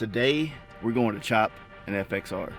Today, we're going to chop an FXR.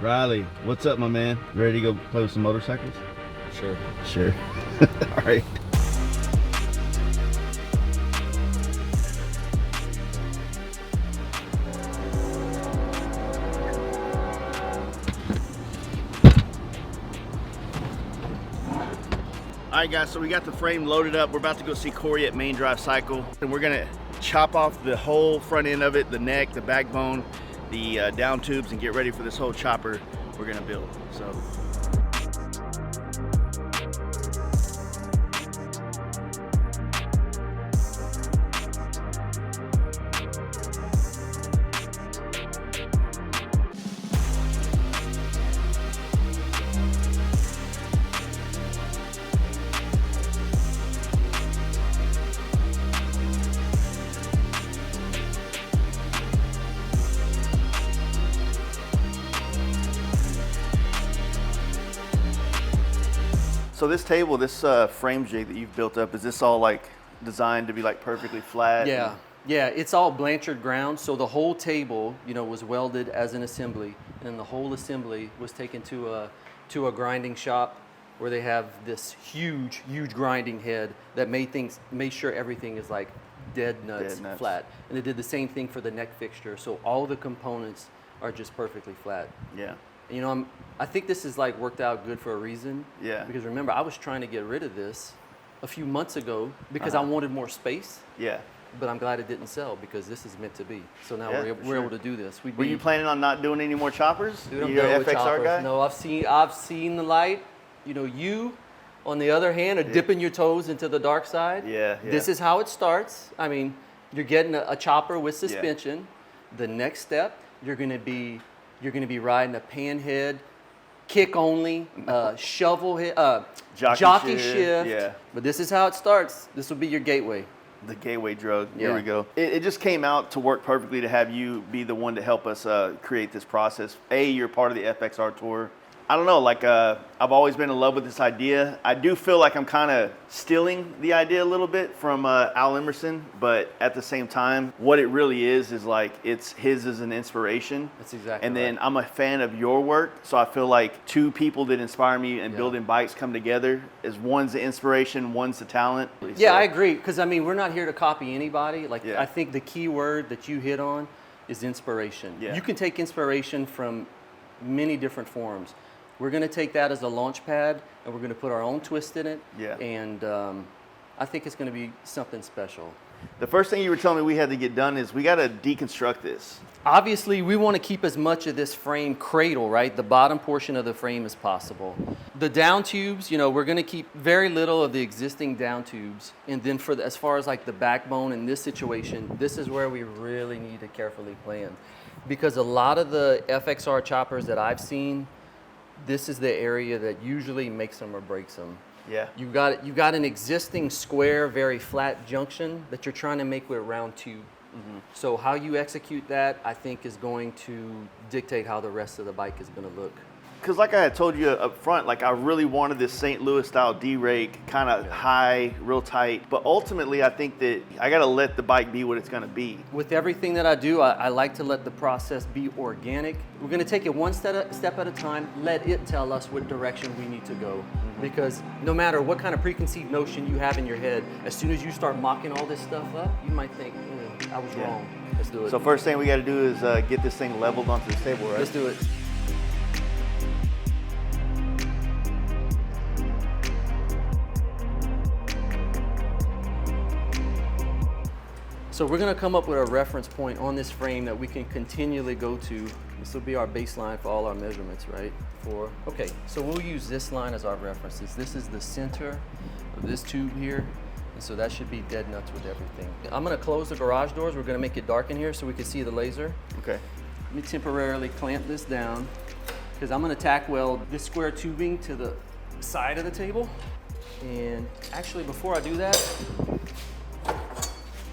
Riley, what's up, my man? Ready to go play with some motorcycles? Sure. Sure. All right. All right, guys, so we got the frame loaded up. We're about to go see Cory at Maindrive Cycle, and we're gonna chop off the whole front end of it, the neck, the backbone, the down tubes, and get ready for this whole chopper we're gonna build. So. So this table, this frame jig that you've built up, is this all like designed to be like perfectly flat? Yeah, yeah, it's all Blanchard ground. So the whole table, you know, was welded as an assembly, and the whole assembly was taken to a grinding shop where they have this huge grinding head that made sure everything is like dead nuts flat. And they did the same thing for the neck fixture. So all the components are just perfectly flat. Yeah. You know, I think this is like worked out good for a reason. Yeah. Because remember, I was trying to get rid of this a few months ago because I wanted more space. Yeah. But I'm glad it didn't sell because this is meant to be. So now we're able to do this. Were you planning on not doing any more choppers? Dude, I'm You're done an with FXR choppers. guy? No, I've seen the light. You know, you, on the other hand, are dipping your toes into the dark side. Yeah. This is how it starts. I mean, you're getting a chopper with suspension. Yeah. The next step, you're gonna be riding a pan head, kick only, shovel head, jockey shift. Yeah. But this is how it starts. This will be your gateway. The gateway drug. Here we go. It just came out to work perfectly to have you be the one to help us create this process. You're part of the FXR tour. I don't know, like I've always been in love with this idea. I do feel like I'm kind of stealing the idea a little bit from Al Emerson, but at the same time, what it really is like it's his as an inspiration. That's exactly And then I'm a fan of your work, so I feel like two people that inspire me in building bikes come together. As one's the inspiration, one's the talent. Yeah, I agree, because I mean, we're not here to copy anybody. Like Yeah. I think the key word that you hit on is inspiration. Yeah. You can take inspiration from many different forms. We're going to take that as a launch pad, and we're going to put our own twist in it. Yeah. And I think it's going to be something special. The first thing you were telling me we had to get done is we got to deconstruct this. Obviously, we want to keep as much of this frame cradle, right? The bottom portion of the frame as possible. The down tubes, you know, we're going to keep very little of the existing down tubes. And then as far as like the backbone in this situation, this is where we really need to carefully plan. Because a lot of the FXR choppers that I've seen, this is the area that usually makes them or breaks them. Yeah. You've got an existing square, very flat junction that you're trying to make with a round tube. Mm-hmm. So how you execute that, I think, is going to dictate how the rest of the bike is going to look. Because like I had told you up front, like I really wanted this St. Louis style D-rake, kind of high, real tight. But ultimately, I think that I got to let the bike be what it's going to be. With everything that I do, I like to let the process be organic. We're going to take it one step at a time, let it tell us what direction we need to go. Mm-hmm. Because no matter what kind of preconceived notion you have in your head, as soon as you start mocking all this stuff up, you might think, I was wrong. Let's do it. So first thing we got to do is get this thing leveled onto this table, right? Let's do it. So we're going to come up with a reference point on this frame that we can continually go to. This will be our baseline for all our measurements, right? Okay, so we'll use this line as our references. This is the center of this tube here, and so that should be dead nuts with everything. I'm going to close the garage doors. We're going to make it dark in here so we can see the laser. Okay. Let me temporarily clamp this down because I'm going to tack weld this square tubing to the side of the table. And actually, before I do that,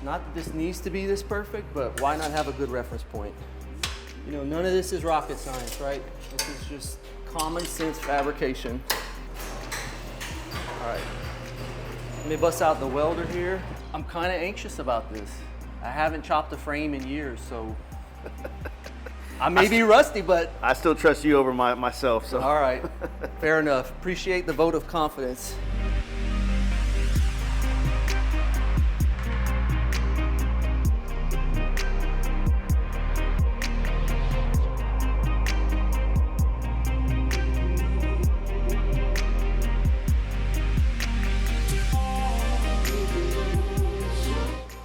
not that this needs to be this perfect, but why not have a good reference point? You know, none of this is rocket science, right? This is just common sense fabrication. All right, let me bust out the welder here. I'm kind of anxious about this. I haven't chopped a frame in years, so I may be rusty, but I still trust you over myself. So all right, fair enough. Appreciate the vote of confidence.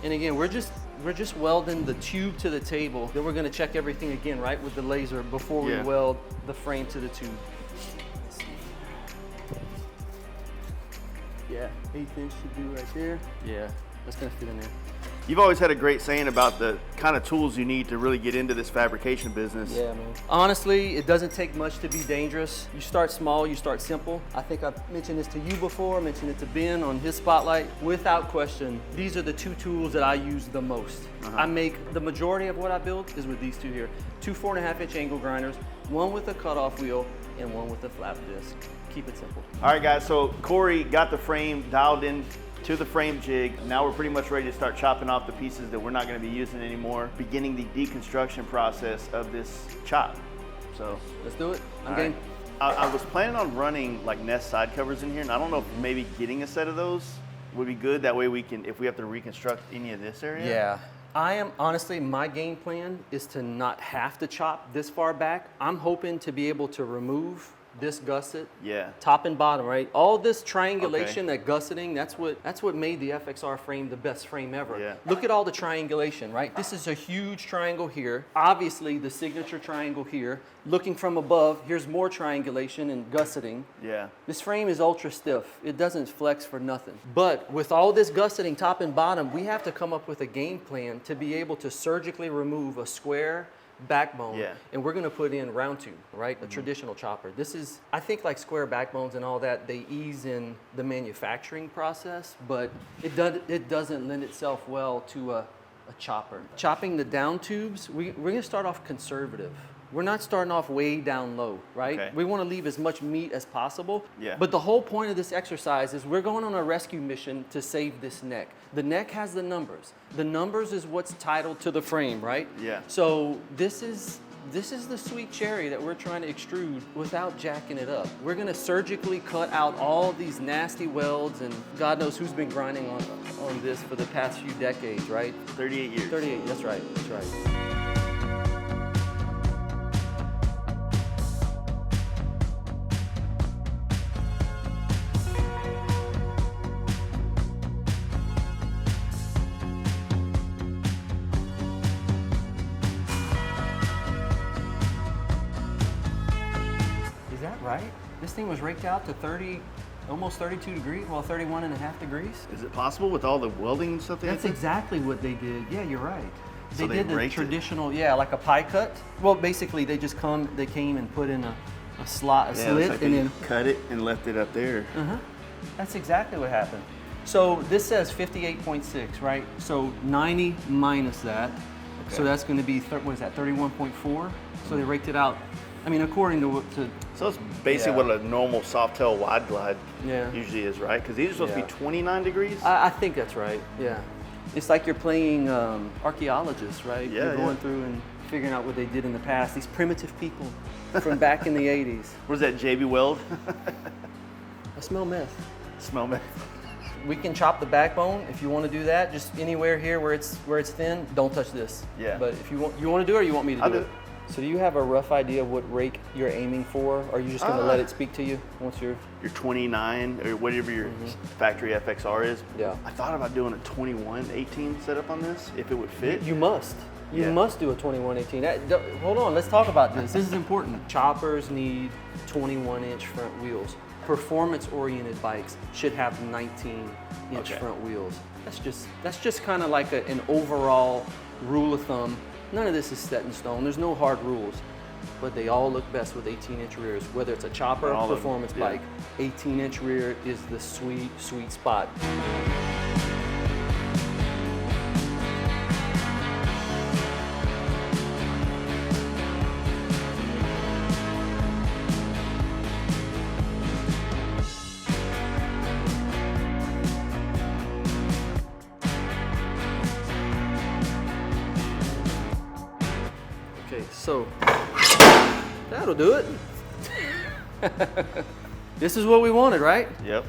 And again, we're just welding the tube to the table. Then we're gonna check everything again, right, with the laser before we weld the frame to the tube. Yeah, 1/8 inch should do right there. Yeah, that's gonna fit in there. You've always had a great saying about the kind of tools you need to really get into this fabrication business. Yeah, man. Honestly, it doesn't take much to be dangerous. You start small, you start simple. I think I've mentioned this to you before, mentioned it to Ben on his spotlight. Without question, these are the two tools that I use the most. I make the majority of what I build is with these two here. Two 4.5 inch angle grinders, one with a cutoff wheel and one with a flap disc. Keep it simple. All right, guys, so Cory got the frame dialed in to the frame jig. Now we're pretty much ready to start chopping off the pieces that we're not going to be using anymore, beginning the deconstruction process of this chop. So let's do it. I'm all game. Right. I was planning on running like Nest side covers in here, and I don't know if maybe getting a set of those would be good. That way we can, if we have to reconstruct any of this area. Yeah. I am, honestly, my game plan is to not have to chop this far back. I'm hoping to be able to remove this gusset, top and bottom, right? All this triangulation, that gusseting, that's what made the FXR frame the best frame ever. Yeah. Look at all the triangulation, right? This is a huge triangle here. Obviously, the signature triangle here. Looking from above, here's more triangulation and gusseting. Yeah. This frame is ultra stiff. It doesn't flex for nothing. But with all this gusseting, top and bottom, we have to come up with a game plan to be able to surgically remove a square backbone, and we're gonna put in round tube, right? A traditional chopper. This is, I think like square backbones and all that, they ease in the manufacturing process, but it doesn't lend itself well to a chopper. Chopping the down tubes, we're gonna start off conservative. We're not starting off way down low, right? Okay. We want to leave as much meat as possible. Yeah. But the whole point of this exercise is we're going on a rescue mission to save this neck. The neck has the numbers. The numbers is what's titled to the frame, right? Yeah. So this is the sweet cherry that we're trying to extrude without jacking it up. We're going to surgically cut out all these nasty welds, and God knows who's been grinding on this for the past few decades, right? 38 years. 38, that's right, that's right. Right? This thing was raked out to 30, almost 32 degrees, well, 31.5 degrees. Is it possible with all the welding and stuff? That's exactly what they did. Yeah, you're right. So they did the traditional, like a pie cut. Well, basically, they came and put in a slit, like and then cut it and left it up there. That's exactly what happened. So this says 58.6, right? So 90 minus that. Okay. So that's going to be, what is that, 31.4? So they raked it out. I mean, according to so it's basically what a normal soft tail wide glide usually is, right? Because these are supposed to be 29 degrees. I think that's right. Yeah, it's like you're playing archaeologists, right? Yeah, you're going through and figuring out what they did in the past. These primitive people from back in the 80s. What is that, JB Weld? I smell meth. Smell meth. We can chop the backbone if you want to do that. Just anywhere here where it's thin. Don't touch this. Yeah. But if you want to do it, or you want me to I'll do it? So do you have a rough idea of what rake you're aiming for? Or are you just going to let it speak to you once you're... Your 29 or whatever your factory FXR is. Yeah. I thought about doing a 21-18 setup on this, if it would fit. You must. You must do a 21-18. Hold on, let's talk about this. This is important. Choppers need 21-inch front wheels. Performance-oriented bikes should have 19-inch front wheels. That's just kind of like an overall rule of thumb. None of this is set in stone. There's no hard rules, but they all look best with 18-inch rears. Whether it's a chopper or performance bike, 18-inch rear is the sweet, sweet spot. So that'll do it. This is what we wanted, right? Yep.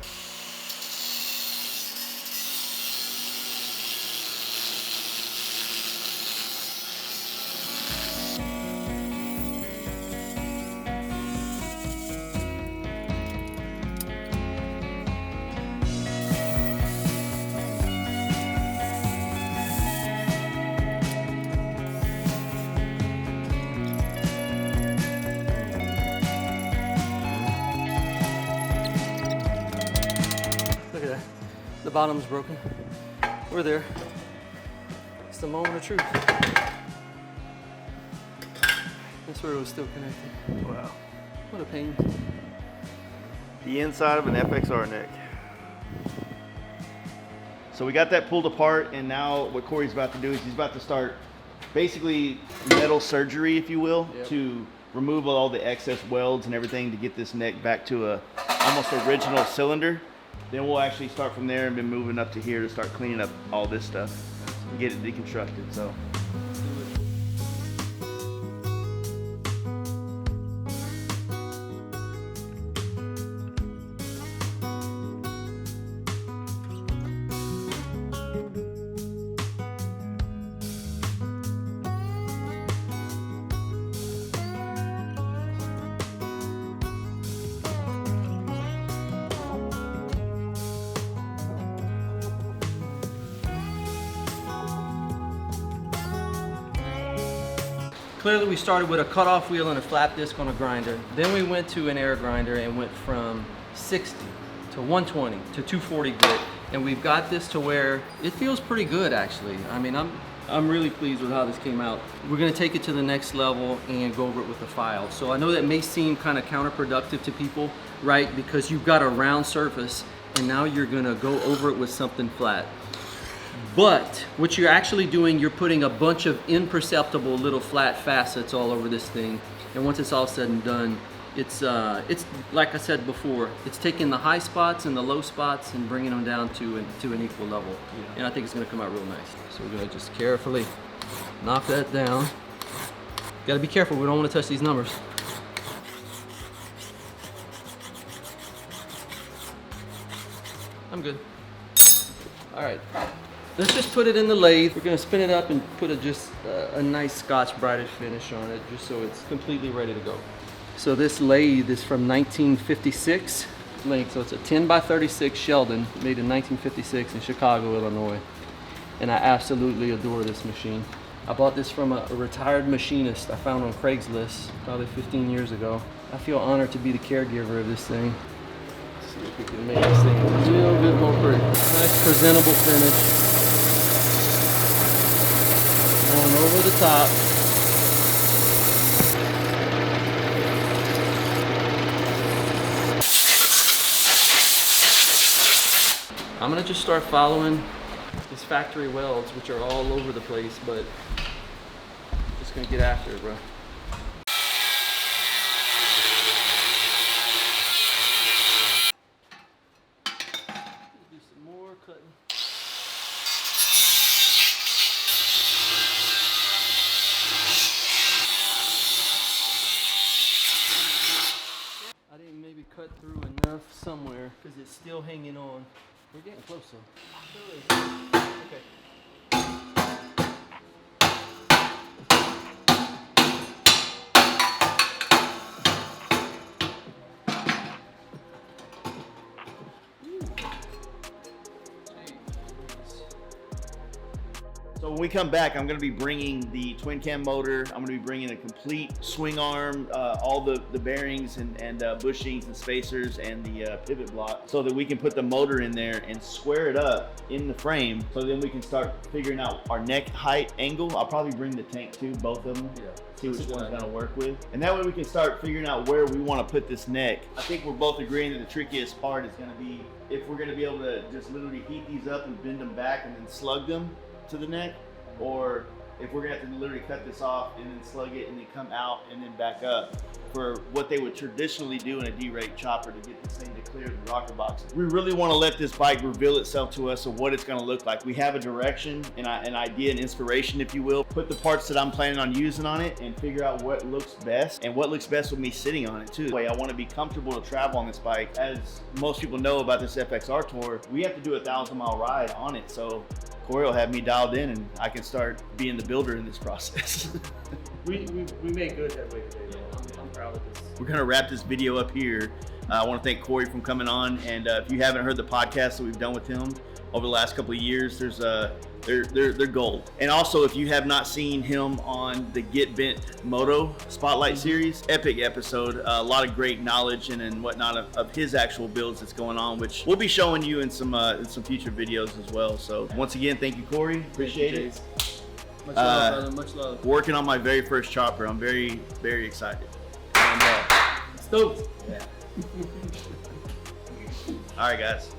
Look at that. The bottom's broken. We're there. It's the moment of truth. That's where it was still connected. Wow. What a pain. The inside of an FXR neck. So we got that pulled apart, and now what Cory's about to do is he's about to start basically metal surgery, if you will, Yep. to remove all the excess welds and everything to get this neck back to a almost original cylinder. Then we'll actually start from there and be moving up to here to start cleaning up all this stuff and get it deconstructed. So. Clearly we started with a cutoff wheel and a flap disc on a grinder. Then we went to an air grinder and went from 60 to 120 to 240 grit. And we've got this to where it feels pretty good actually. I mean, I'm really pleased with how this came out. We're gonna take it to the next level and go over it with the file. So I know that may seem kind of counterproductive to people, right? Because you've got a round surface and now you're gonna go over it with something flat. But what you're actually doing, you're putting a bunch of imperceptible little flat facets all over this thing. And once it's all said and done, it's like I said before, it's taking the high spots and the low spots and bringing them down to an equal level. Yeah. And I think it's gonna come out real nice. So we're gonna just carefully knock that down. Gotta be careful, we don't wanna touch these numbers. I'm good. All right. Let's just put it in the lathe. We're gonna spin it up and put a nice Scotch-British finish on it, just so it's completely ready to go. So this lathe is from 1956 length, so it's a 10 by 36 Sheldon, made in 1956 in Chicago, Illinois. And I absolutely adore this machine. I bought this from a retired machinist I found on Craigslist probably 15 years ago. I feel honored to be the caregiver of this thing. Let's see if we can make this thing a little bit more pretty. Nice presentable finish. Going over the top. I'm gonna just start following these factory welds, which are all over the place, but just gonna get after it, bro. Do some more cutting. I didn't maybe cut through enough somewhere because it's still hanging on. We're getting close though. Okay. So when we come back, I'm going to be bringing the twin cam motor. I'm going to be bringing a complete swing arm, all the bearings and bushings and spacers and the pivot block, so that we can put the motor in there and square it up in the frame. So then we can start figuring out our neck height angle. I'll probably bring the tank too, both of them. Yeah. See which one's going to work with. And that way we can start figuring out where we want to put this neck. I think we're both agreeing that the trickiest part is going to be if we're going to be able to just literally heat these up and bend them back and then slug them to the neck, or if we're gonna have to literally cut this off and then slug it and then come out and then back up for what they would traditionally do in a D-rate chopper to get this thing to clear the rocker box. We really want to let this bike reveal itself to us of what it's going to look like. We have a direction and an idea and inspiration, if you will. Put the parts that I'm planning on using on it and figure out what looks best and what looks best with me sitting on it too. I want to be comfortable to travel on this bike. As most people know about this FXR tour, we have to do a 1,000-mile ride on it. So Cory will have me dialed in and I can start being the builder in this process. We made good headway today. I'm proud of this. We're gonna wrap this video up here. I want to thank Cory for coming on, and if you haven't heard the podcast that we've done with him over the last couple of years, they're gold. And also, if you have not seen him on the Get Bent Moto Spotlight series, epic episode, a lot of great knowledge and whatnot of his actual builds that's going on, which we'll be showing you in some future videos as well. So once again, thank you, Cory. Appreciate it. Much love, brother. Much love. Working on my very first chopper. I'm very, very excited. And, Stoked. yeah. All right, guys.